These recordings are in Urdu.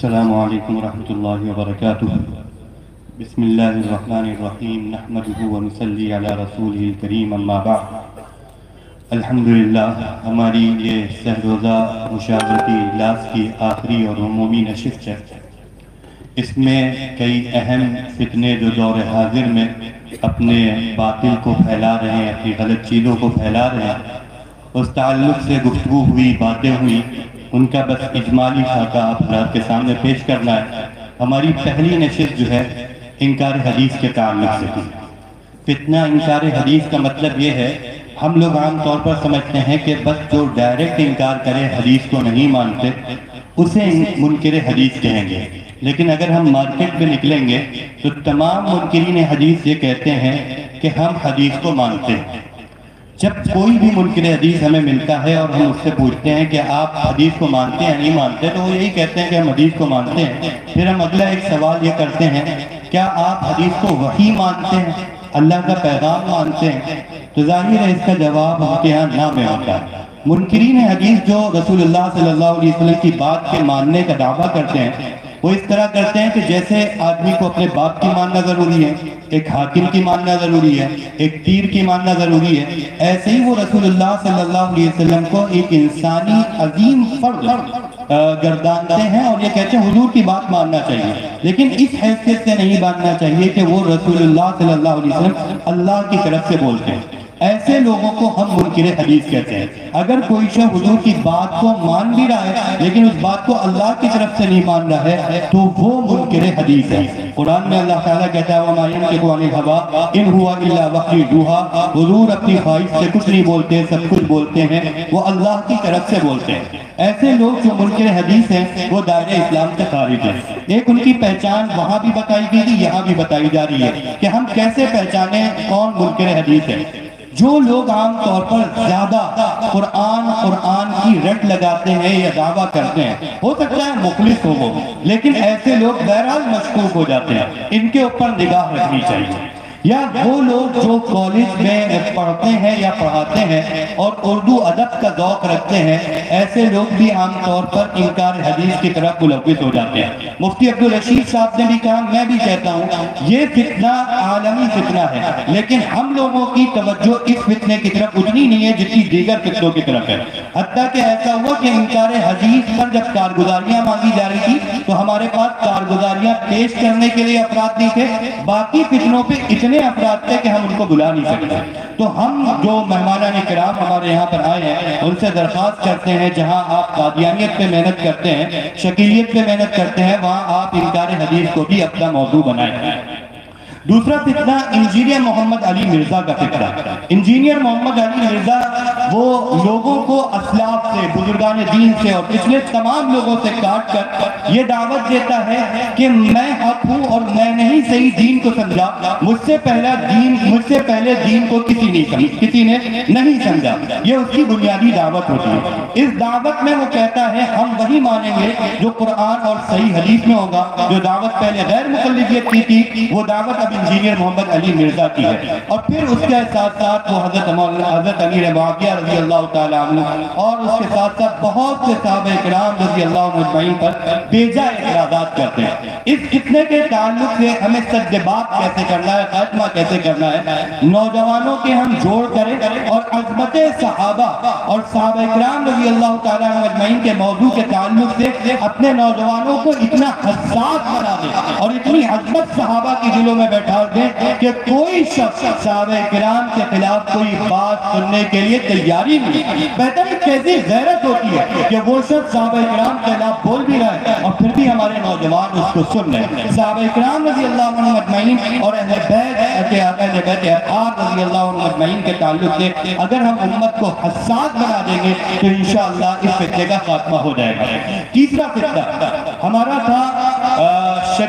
السلام علیکم ورحمۃ اللہ وبرکاتہ۔ بسم اللہ الرحمن الرحیم، نحمدہ ونصلی علی رسولہ الکریم، اما بعد۔ الحمدللہ، ہماری یہ سہ روزہ مشاورتی اجلاس کی آخری اور عمومی نشست ہے۔ اس میں کئی اہم فتنے جو دور حاضر میں اپنے باطل کو پھیلا رہے ہیں، اپنی غلط چیزوں کو پھیلا رہے ہیں، اس تعلق سے گفتگو ہوئی، باتیں ہوئی، ان کا بس اجمالی خاکہ آپ حضرات کے سامنے پیش کرنا ہے۔ ہماری پہلی نشست جو ہے انکار حدیث کے تعلق سے تھی۔ فتنہ انکار حدیث کا مطلب یہ ہے، ہم لوگ عام طور پر سمجھتے ہیں کہ بس جو ڈائریکٹ انکار کرے، حدیث کو نہیں مانتے، اسے منکر حدیث کہیں گے۔ لیکن اگر ہم مارکیٹ میں نکلیں گے تو تمام منکرین حدیث یہ کہتے ہیں کہ ہم حدیث کو مانتے ہیں۔ جب کوئی بھی منکر حدیث ہمیں ملتا ہے اور ہم اس سے پوچھتے ہیں کہ آپ حدیث کو مانتے ہیں نہیں مانتے، تو وہ یہی کہتے ہیں کہ ہم حدیث کو مانتے ہیں۔ پھر ہم اگلا ایک سوال یہ کرتے ہیں، کیا آپ حدیث کو وحی مانتے ہیں، اللہ کا پیغام مانتے ہیں؟ تو ظاہر ہے اس کا جواب ہم کے ہاں نہ میں ہوتا ہے۔ منکرین حدیث جو رسول اللہ صلی اللہ علیہ وسلم کی بات کے ماننے کا دعویٰ کرتے ہیں، وہ اس طرح کرتے ہیں کہ جیسے آدمی کو اپنے باپ کی ماننا ضروری ہے، ایک حاکم کی ماننا ضروری ہے، ایک پیر کی ماننا ضروری ہے، ایسے ہی وہ رسول اللہ صلی اللہ علیہ وسلم کو ایک انسانی عظیم فرد گردانتے ہیں اور یہ کہتے ہیں حضور کی بات ماننا چاہیے، لیکن اس حیثیت سے نہیں ماننا چاہیے کہ وہ رسول اللہ صلی اللہ علیہ وسلم اللہ کی طرف سے بولتے ہیں۔ ایسے لوگوں کو ہم منکر حدیث کہتے ہیں۔ اگر کوئی شخص حضور کی بات کو مان بھی رہا ہے لیکن اس بات کو اللہ کی طرف سے نہیں مان رہا ہے تو وہ منکر حدیث ہے۔ قرآن میں اللہ تعالیٰ کہتا ہے وَمَا يَنطِقُ عَنِ الْهَوَىٰ إِنْ هُوَ إِلَّا وَحْيٌ يُوحَىٰ، حضور اپنی خواہش سے کچھ نہیں بولتے، سب کچھ بولتے ہیں، وہ اللہ کی طرف سے بولتے ہیں۔ ایسے لوگ جو منکر حدیث ہیں وہ دائرہ اسلام سے خارج ہیں۔ ایک ان کی پہچان وہاں بھی بتائی گئی تھی، یہاں بھی بتائی جا رہی ہے کہ ہم کیسے پہچانیں کون منکر حدیث ہے۔ جو لوگ عام طور پر زیادہ قرآن کی رٹ لگاتے ہیں یا دعویٰ کرتے ہیں، ہو سکتا ہے مخلص ہو وہ، لیکن ایسے لوگ بہرحال مشکوک ہو جاتے ہیں، ان کے اوپر نگاہ رکھنی چاہیے۔ یا وہ لوگ جو کالج میں پڑھتے ہیں یا پڑھاتے ہیں اور اردو ادب کا ذوق رکھتے ہیں، ایسے لوگ بھی عام طور پر انکار حدیث کی طرف ملوث ہو جاتے ہیں۔ مفتی عبدالرشید صاحب نے بھی کہا، میں بھی کہتا ہوں، یہ فتنہ عالمی فتنہ ہے، لیکن ہم لوگوں کی توجہ اس فتنے کی طرف اتنی نہیں ہے جتنی دیگر فتنوں کی طرف ہے۔ حتیٰ کہ ایسا ہوا کہ انکار حدیث پر جب کارگزاریاں مانگی جا رہی تھی تو ہمارے پاس کارگزاریاں پیش کرنے کے لیے افراد نہیں تھے، باقی فتنوں پہ اتنے افراد تھے کہ ہم ان کو بلا نہیں سکتے۔ تو ہم جو مہمانان کرام ہمارے یہاں پر آئے ہیں ان سے درخواست کرتے ہیں، جہاں آپ قادیانیت پہ محنت کرتے ہیں، شکیلیت پہ محنت کرتے ہیں، وہاں آپ انکار حدیث کو بھی اپنا موضوع بنائیں۔ دوسرا فتنہ انجینئر محمد علی مرزا کا فتنہ۔ انجینئر محمد علی مرزا وہ لوگوں کو اسلاف سے، بزرگان دین سے اور پچھلے تمام لوگوں سے کاٹ کر یہ دعوت دیتا ہے کہ میں حق ہوں اور میں نہیں صحیح دین کو سمجھا، مجھ سے پہلے دین کو کسی نے نہیں سمجھا۔ یہ اس کی بنیادی دعوت ہوتی ہے۔ اس دعوت میں وہ کہتا ہے ہم وہی مانیں گے جو قرآن اور صحیح حدیث میں ہوگا۔ جو دعوت پہلے غیر مقلدیت کی تھی، وہ دعوت انجینئر محمد علی مرزا کی ہے۔ اور پھر اس کے ساتھ ساتھ وہ حضرت امیر معاویہ رضی اللہ تعالیٰ عنہ اور اس کے ساتھ ساتھ بہت سے صحابہ کرام رضی اللہ عنہ اجمعین پر بیجا اعتراضات کرتے ہیں۔ اس فتنے کے تعلق سے ہمیں سد باب کیسے کرنا ہے، خاتمہ کیسے کرنا ہے، نوجوانوں کے ہم جوڑ کریں اور عظمت صحابہ اور صحابہ کرام رضی اللہ تعالیٰ عنہ اجمعین کے موضوع کے تعلق سے اپنے نوجوانوں کو اتنا حساس بنا دیں اور اتنی عظمت صحابہ کی دلوں میں بیٹھا دیں کہ کوئی شخص صحابہ کرام کے خلاف کوئی بات سننے کے لیے تیاری نہیں۔ بہتر کیسی غیرت ہوتی ہے کہ وہ شخص صحابہ کرام کے خلاف بول بھی رہا ہے اور پھر بھی ہمارے نوجوان اس کو سن رہے ہیں۔ صحابہ کرام رضی اللہ عنہ اجمعین اور اہل بیت رضی اللہ عنہ اجمعین کے تعلق سے اگر ہم امت کو حساس بنا دیں گے تو انشاءاللہ اس فتنے کا خاتمہ ہو جائے گا۔ تیسرا فتنہ ہمارا تھا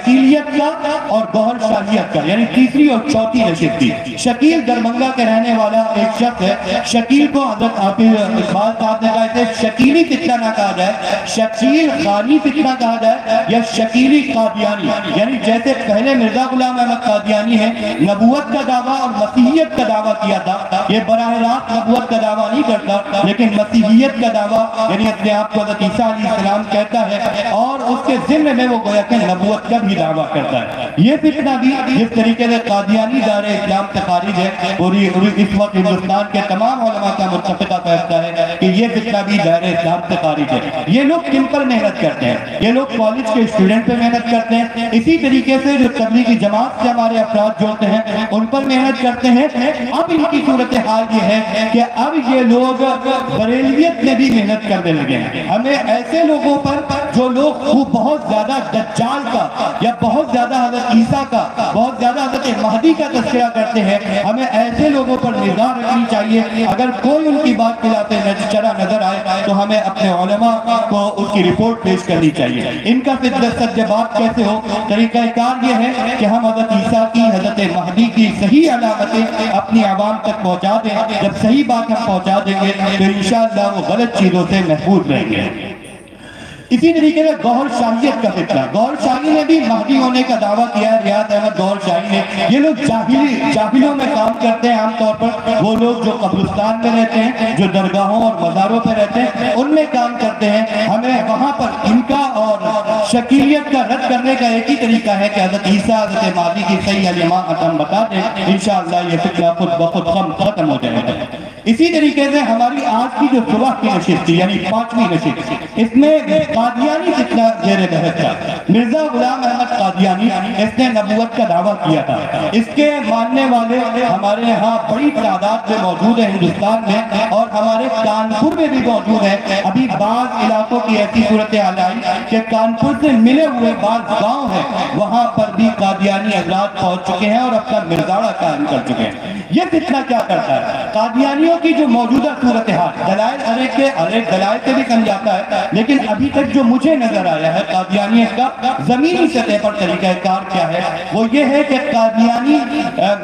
شکیلیت کا اور گوہر شاہیت کا، یعنی تیسری اور چوتھی نشست تھی۔ شکیل دربھنگہ کے رہنے والا ایک شخص ہے، شکیل کو حضرت حافظ اقبال صاحب نے کہا تھے شکیلی فتنہ نہ کہا جائے، شکیل خانی فتنہ کہا جائے یا شکیلی قادیانی، یعنی جیسے پہلے مرزا غلام احمد قادیانی ہے نبوت کا دعویٰ اور مسیحیت کا دعویٰ کیا تھا، یہ براہ راست نبوت کا دعویٰ نہیں کرتا لیکن مسیحیت کا دعویٰ یعنی اپنے آپ کو حضرت عیسیٰ علیہ السلام کہتا ہے اور اس کے ذمہ میں وہ گویا کہ نبوت کا بھی دعویٰ کرتا ہے۔ یہ فتنہ بھی جس طریقے سے قادیانی دار اسلام سے خارج ہے، پوری اس وقت ہندوستان کے تمام علماء کا متفقہ فیصلہ ہے کہ یہ فتنہ بھی دائرہ اسلام سے خارج ہے۔ یہ لوگ کن پر محنت کرتے ہیں؟ یہ لوگ کالج کے اسٹوڈنٹ پہ محنت کرتے ہیں، اسی طریقے سے جو تبلیغی جماعت سے ہمارے افراد جوڑتے ہیں ان پر محنت کرتے ہیں۔ اب ان کی صورتحال یہ ہے کہ اب یہ لوگ بریلویت میں بھی محنت کرنے لگے ہیں۔ ہمیں ایسے لوگوں پر جو لوگ بہت زیادہ دجال کا یا بہت زیادہ حضرت عیسیٰ کا، بہت زیادہ حضرت مہدی کا تذکرہ کرتے ہیں، ہمیں ایسے لوگوں پر نگاہ رکھنی چاہیے۔ اگر کوئی ان کی بات خلاف شرع نظر آئے تو ہمیں اپنے علماء کو اس کی رپورٹ پیش کرنی چاہیے۔ ان کا سد جواب کیسے ہو؟ طریقہ کار یہ ہے کہ ہم حضرت عیسیٰ کی، حضرت مہدی کی صحیح علامتیں اپنی عوام تک پہنچا دیں۔ جب صحیح بات ہم پہنچا دیں گے تو انشاءاللہ وہ غلط چیزوں سے محفوظ رہیں گے۔ اسی طریقے سے گوہر شاہیت کا فتنہ، گوہر شاہی نے بھی مہدی ہونے کا دعویٰ کیا ہے، ریاض احمد گوہر شاہی نے۔ یہ لوگ جاہلوں میں کام کرتے ہیں، عام طور پر وہ لوگ جو قبرستان میں رہتے ہیں، جو درگاہوں اور مزاروں پہ رہتے ہیں ان میں کام کرتے ہیں۔ ہمیں وہاں پر ان کا اور شکیلیت کا رد کرنے کا ایک ہی طریقہ ہے کہ حضرت عیسیٰ حضرت مہدی کی صحیح علامات ہم بتا دیں، انشاءاللہ یہ فتنہ خود بخود ختم ہو جائے گا۔ اسی طریقے سے ہماری آج کی جو صبح کی نشست تھی یعنی 5ویں نشست، اس میں قادیانی فتنہ زیر بحث تھا۔ مرزا غلام احمد قادیانی اس نے نبوت کا دعویٰ کیا تھا، اس کے ماننے والے ہمارے یہاں بڑی تعداد میں موجود ہیں ہندوستان میں، اور ہمارے کانپور میں بھی موجود ہے۔ ابھی بعض علاقوں کی ایسی صورتحال آئی کہ کانپور سے ملے ہوئے بعض گاؤں ہیں، وہاں پر بھی قادیانی حضرات پہنچ چکے ہیں اور اپنا مرداڑا قائم کر چکے ہیں۔ یہ فتنہ کیا کرتا ہے؟ قادیانیوں کی جو موجودہ صورتحال دلائل ارے دلائل سے بھی کم جاتا ہے، لیکن ابھی تک جو مجھے نظر آیا ہے قادیانیت کا زمینی سطح پر طریقہ کار کیا ہے، وہ یہ ہے کہ قادیانی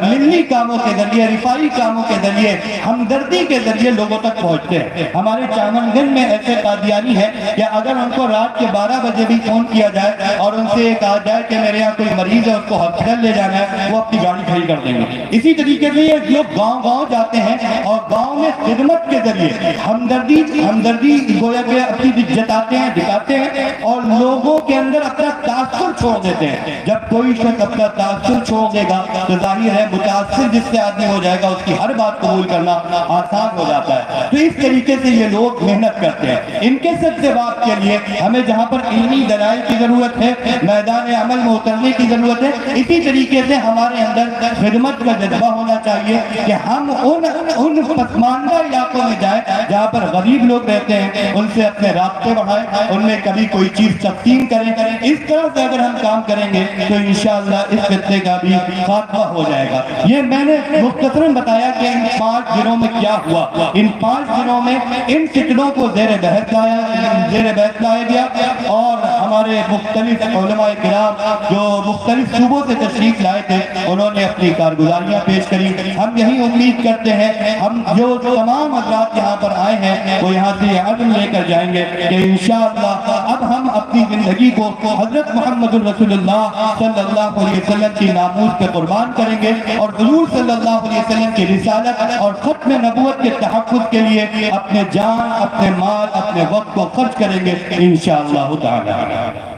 ملی کاموں کے ذریعے، رفائی کاموں کے ذریعے، ہمدردی کے ذریعے لوگوں تک پہنچتے ہیں۔ ہمارے چامن گنج میں ایسے قادیانی ہیں کہ اگر ان کو رات کے 12 بجے بھی فون کیا جائے اور ان سے کہا جائے کہ میرے یہاں کوئی مریض ہے اس کو ہاسپٹل لے جانا ہے، وہ اپنی گاڑی کھڑی کر دیں گے۔ اسی طریقے سے یہ لوگ گاؤں گاؤں جاتے ہیں اور گاؤں میں خدمت کے ذریعے ہمدردی گویا کہ اپنی جتاتے ہیں، دکھاتے ہیں اور لوگوں کے اندر اپنا تاثر چھوڑ دیتے ہیں۔ جب کوئی شخص اپنا تاثر چھوڑ دے گا تو ظاہر ہے متاثر جس سے آدمی ہو جائے گا اس کی ہر بات قبول کرنا آسان ہو جاتا ہے۔ تو اس طریقے سے یہ لوگ محنت کرتے ہیں۔ ان کے سد جواب کے لیے ہمیں جہاں پر علمی دلائل کی ضرورت ہے، میدان عمل میں اترنے کی ضرورت ہے، اسی طریقے سے ہمارے اندر خدمت کا جذبہ ہونا چاہیے کہ ہم ان پسماندہ علاقوں میں جائیں جہاں پر غریب لوگ رہتے ہیں، ان سے اپنے رابطے بڑھائیں، ان میں کبھی کوئی چیز تقسیم کریں۔ اس طرح سے اگر ہم کام کریں گے تو انشاءاللہ اس فتنے کا بھی خاتمہ ہو جائے گا۔ یہ میں نے مختصراً بتایا کہ ان 5 دنوں میں کیا ہوا۔ ان 5 دنوں میں ان فتنوں کو زیر بحث لایا گیا اور ہمارے مختلف علماء کرام جو مختلف صوبوں سے تشریف لائے تھے انہوں نے اپنی کارگزاریاں پیش کری۔ ہم یہی امید کرتے ہیں ہم جو تمام حضرات یہاں پر آئے ہیں وہ یہاں سے عدل لے کر جائیں گے کہ انشاءاللہ اب ہم اپنی زندگی کو حضرت محمد الرسول اللہ صلی اللہ علیہ وسلم کی ناموس پہ قربان کریں گے اور حضور صلی اللہ علیہ وسلم کی رسالت اور ختم نبوت کے تحفظ کے لیے اپنے جان، اپنے مال، اپنے وقت کو خرچ کریں گے انشاءاللہ تعالی۔